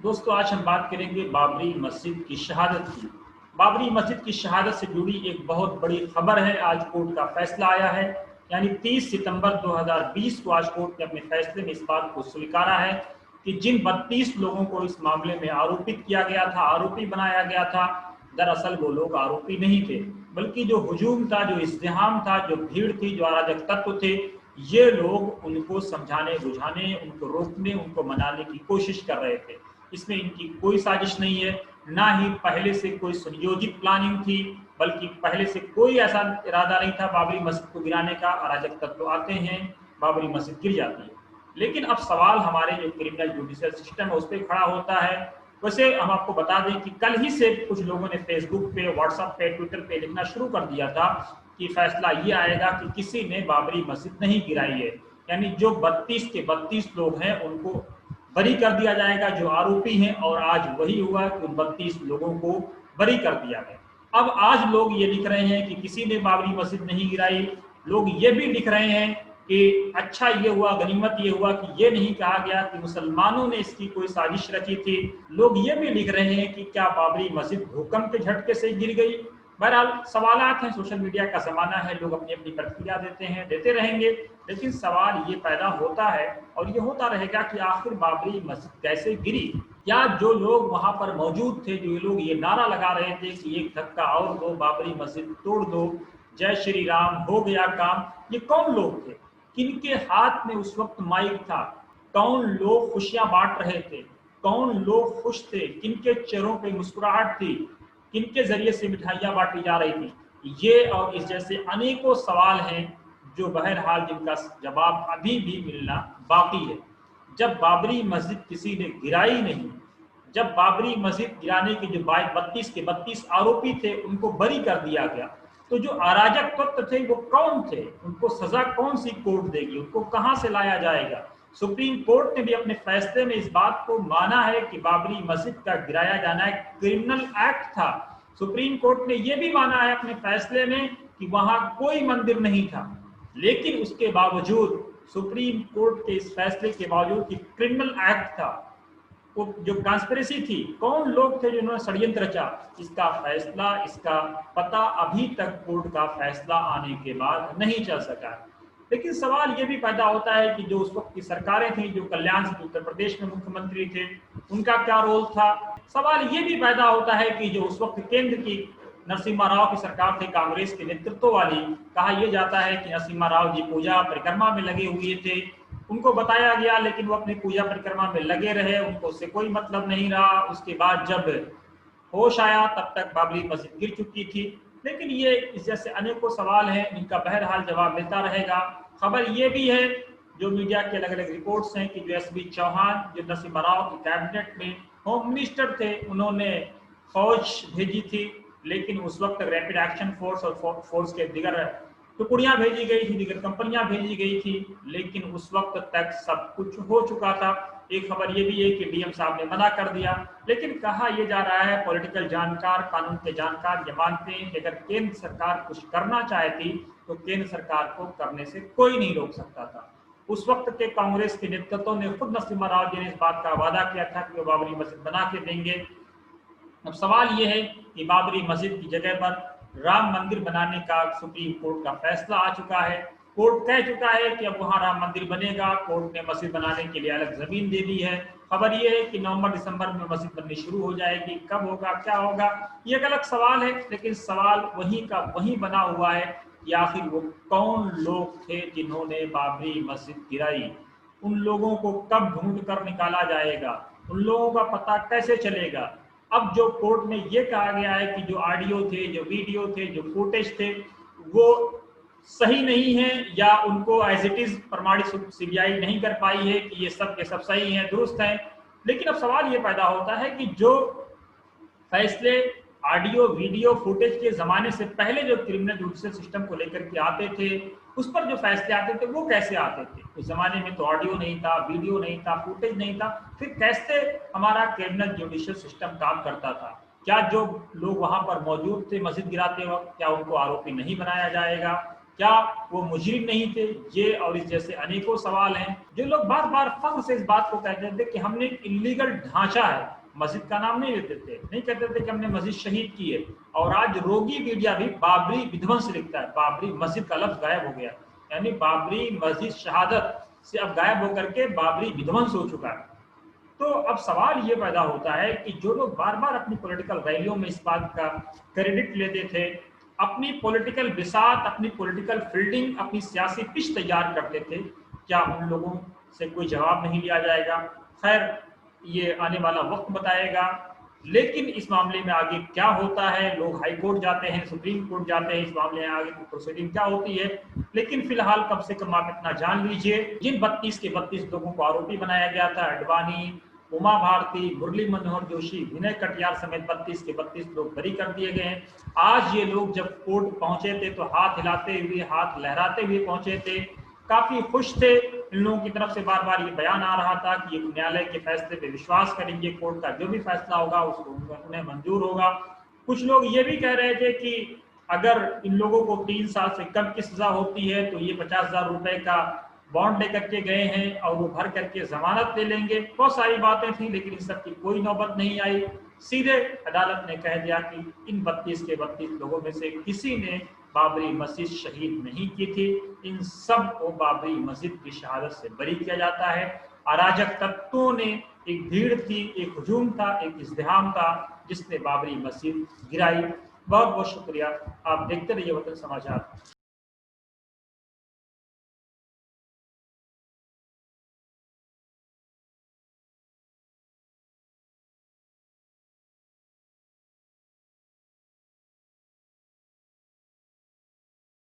दोस्तों आज हम बात करेंगे बाबरी मस्जिद की शहादत की। बाबरी मस्जिद की शहादत से जुड़ी एक बहुत बड़ी खबर है। आज कोर्ट का फैसला आया है, यानी 30 सितंबर 2020 को आज कोर्ट ने अपने फैसले में इस बात को स्वीकारा है कि जिन 32 लोगों को इस मामले में आरोपित किया गया था, आरोपी बनाया गया था, दरअसल वो लोग आरोपी नहीं थे, बल्कि जो हुजूम था, जो इज्तिहाम था, जो भीड़ थी, जो अराजक तत्व थे, ये लोग उनको समझाने बुझाने, उनको रोकने, उनको मनाने की कोशिश कर रहे थे। इसमें इनकी कोई साजिश नहीं है, ना ही पहले से कोई सुनियोजित प्लानिंग थी, बल्कि पहले से कोई ऐसा इरादा नहीं था बाबरी मस्जिद को गिराने का। अराजक तत्व आते हैं, बाबरी मस्जिद गिर जाती है। लेकिन अब सवाल हमारे जो क्रिमिनल जुडिशियल सिस्टम है उस पर खड़ा होता है। वैसे हम आपको बता दें कि कल ही से कुछ लोगों ने फेसबुक पे, व्हाट्सएप पे, ट्विटर पे लिखना शुरू कर दिया था कि फैसला ये आएगा कि किसी ने बाबरी मस्जिद नहीं गिराई है, यानी जो 32 के 32 लोग हैं उनको बरी कर दिया जाएगा, जो आरोपी हैं। और आज वही हुआ कि उन 32 लोगों को बरी कर दिया गया। अब आज लोग ये लिख रहे हैं कि किसी ने बाबरी मस्जिद नहीं गिराई। लोग ये भी लिख रहे हैं कि अच्छा ये हुआ, गनीमत ये हुआ कि ये नहीं कहा गया कि मुसलमानों ने इसकी कोई साजिश रची थी। लोग ये भी लिख रहे हैं कि क्या बाबरी मस्जिद भूकंप के झटके से गिर गई। बहरहाल सवालात हैं, सोशल मीडिया का जमाना है, लोग अपनी अपनी प्रतिक्रिया देते हैं, देते रहेंगे। लेकिन सवाल ये पैदा होता है और ये होता रहेगा कि आखिर बाबरी मस्जिद कैसे गिरी। या जो लोग वहां पर मौजूद थे, जो लोग ये नारा लगा रहे थे कि एक धक्का और दो, बाबरी मस्जिद तोड़ दो, जय श्री राम, हो गया काम, ये कौन लोग थे? किनके हाथ में उस वक्त माइक था? कौन लोग खुशियां बांट रहे थे? कौन लोग खुश थे? किनके चेहरों पे मुस्कुराहट थी? किनके जरिए से मिठाइयां बांटी जा रही थी? ये और इस जैसे अनेकों सवाल हैं जो बहरहाल जिनका जवाब अभी भी मिलना बाकी है। जब बाबरी मस्जिद किसी ने गिराई नहीं, जब बाबरी मस्जिद गिराने के जो 32 के 32 आरोपी थे उनको बरी कर दिया गया, तो जो अराजक तत्व थे वो कौन थे? उनको सजा कौन सी कोर्ट देगी? उनको कहां से लाया जाएगा? सुप्रीम कोर्ट ने भी अपने फैसले में इस बात को माना है कि बाबरी मस्जिद का गिराया जाना एक क्रिमिनल एक्ट था। सुप्रीम कोर्ट ने यह भी माना है अपने फैसले में कि वहां कोई मंदिर नहीं था। लेकिन उसके बावजूद सुप्रीम कोर्ट के इस फैसले के बावजूद कि क्रिमिनल एक्ट था, वो जो कॉन्स्पिरेसी थी, कौन लोग थे जिन्होंने षड्यंत्र रचा, इसका फैसला, इसका पता अभी तक कोर्ट का फैसला आने के बाद नहीं चल सका। लेकिन सवाल ये भी पैदा होता है कि जो उस वक्त की सरकारें थी, जो कल्याण सिंह उत्तर प्रदेश में मुख्यमंत्री थे, उनका क्या रोल था? सवाल ये भी पैदा होता है कि जो उस वक्त केंद्र की नरसिम्हा राव की सरकार थी, कांग्रेस के नेतृत्व वाली, कहा यह जाता है कि नरसिम्हा राव जी पूजा परिक्रमा में लगे हुए थे, उनको बताया गया लेकिन वो अपनी पूजा परिक्रमा में लगे रहे, उनको उससे कोई मतलब नहीं रहा। उसके बाद जब होश आया तब तक बाबरी मस्जिद गिर चुकी थी। लेकिन ये इस जैसे अनेकों सवाल हैं जिनका बहरहाल जवाब मिलता रहेगा। खबर ये भी है, जो मीडिया की अलग अलग रिपोर्ट्स हैं, कि जो एसबी चौहान, जो नरसिम्हा राव की कैबिनेट में होम मिनिस्टर थे, उन्होंने फौज भेजी थी, लेकिन उस वक्त रैपिड एक्शन फोर्स और फोर्स के दिगर टुकड़ियां भेजी गई थी, दिगर कंपनियां भेजी गई थी, लेकिन उस वक्त तक सब कुछ हो चुका था। एक खबर ये भी है कि डीएम साहब ने मना कर दिया। लेकिन कहा यह जा रहा है, पॉलिटिकल जानकार, कानून के जानकार ये मानते हैं कि अगर केंद्र सरकार कुछ करना चाहती तो केंद्र सरकार को करने से कोई नहीं रोक सकता था। उस वक्त के कांग्रेस के नेतृत्व ने खुद नरसिम्हा राव जी ने इस बात का वादा किया था कि वो बाबरी मस्जिद बना के देंगे। अब सवाल ये है कि बाबरी मस्जिद की जगह पर राम मंदिर बनाने का सुप्रीम कोर्ट का फैसला आ चुका है। कोर्ट कह चुका है कि अब वहां राम मंदिर बनेगा। कोर्ट ने मस्जिद बनाने के लिए अलग जमीन दे दी है। खबर ये है कि नवंबर दिसंबर में मस्जिद बननी शुरू हो जाएगी। कब होगा, क्या होगा, ये एक अलग सवाल है। लेकिन सवाल वहीं का वहीं बना हुआ है कि आखिर वो कौन लोग थे जिन्होंने बाबरी मस्जिद गिराई। उन लोगों को कब ढूंढ कर निकाला जाएगा? उन लोगों का पता कैसे चलेगा? अब जो कोर्ट में ये कहा गया है कि जो ऑडियो थे, जो वीडियो थे, जो फुटेज थे, वो सही नहीं है, या उनको एज इट इज प्रमाणित सीबीआई नहीं कर पाई है कि ये सब के सब सही हैं, दुरुस्त हैं। लेकिन अब सवाल ये पैदा होता है कि जो फैसले ऑडियो वीडियो फुटेज के जमाने से पहले जो क्रिमिनल जुडिशियल सिस्टम को लेकर के आते थे, उस पर जो फैसले आते थे वो कैसे आते थे? उस जमाने में तो ऑडियो नहीं था, वीडियो नहीं था, फुटेज नहीं था, फिर कैसे हमारा क्रिमिनल जुडिशियल सिस्टम काम करता था? क्या जो लोग वहां पर मौजूद थे मस्जिद गिराते वक्त, क्या उनको आरोपी नहीं बनाया जाएगा? क्या वो मुजरिम नहीं थे? ये और इस जैसे अनेकों सवाल हैं। जो लोग बार बार फख्र से इस बात को कहते थे कि हमने एक इलीगल ढांचा है, मस्जिद का नाम नहीं लेते थे, नहीं कहते थे कि हमने मस्जिद शहीद की है। और आज रोगी मीडिया भी बाबरी विध्वंस लिखता है, बाबरी मस्जिद का लफ्ज गायब हो गया, यानी बाबरी मस्जिद शहादत से अब गायब होकर के बाबरी विध्वंस हो चुका है। तो अब सवाल ये पैदा होता है कि जो लोग बार बार अपनी पॉलिटिकल रैलियों में इस बात का क्रेडिट लेते थे, अपनी पॉलिटिकल बिसात, अपनी पॉलिटिकल फील्डिंग, अपनी सियासी पिच तैयार करते थे, क्या उन लोगों से कोई जवाब नहीं लिया जाएगा? खैर, ये आने वाला वक्त बताएगा। लेकिन इस मामले में आगे क्या होता है, लोग हाई कोर्ट जाते हैं, सुप्रीम कोर्ट जाते हैं, इस मामले में आगे की प्रोसीडिंग क्या होती है। लेकिन फिलहाल कम से कम आप इतना जान लीजिए, जिन 32 के 32 लोगों को आरोपी बनाया गया था, अडवाणी, उमा भारती, मुरली मनोहर जोशी, विनय कटियार समेत 32 के 32 लोग बरी कर दिए गए हैं। आज ये लोग जब कोर्ट पहुंचे थे तो हाथ हिलाते हुए, हाथ लहराते हुए पहुंचे थे, काफी खुश थे। इन लोगों की तरफ से बार बार ये बयान आ रहा था कि ये न्यायालय के फैसले पे विश्वास करेंगे, कोर्ट का जो भी फैसला होगा उसको उन्हें मंजूर होगा। कुछ लोग ये भी कह रहे थे कि अगर इन लोगों को 3 साल से कम की सजा होती है तो ये 50,000 रुपए का बॉन्ड लेकर के गए हैं और वो भर करके जमानत ले लेंगे। बहुत सारी बातें थी, लेकिन इन सब की कोई नौबत नहीं आई। सीधे अदालत ने कह दिया कि इन 32 के 32 लोगों में से किसी ने बाबरी मस्जिद शहीद नहीं की थी, इन सब को बाबरी मस्जिद की शहादत से बरी किया जाता है। अराजक तत्वों ने, एक भीड़ थी, एक हुजूम था, एक इज्तिहाम था, जिसने बाबरी मस्जिद गिराई। बहुत बहुत शुक्रिया। आप देखते रहिए वतन समाचार।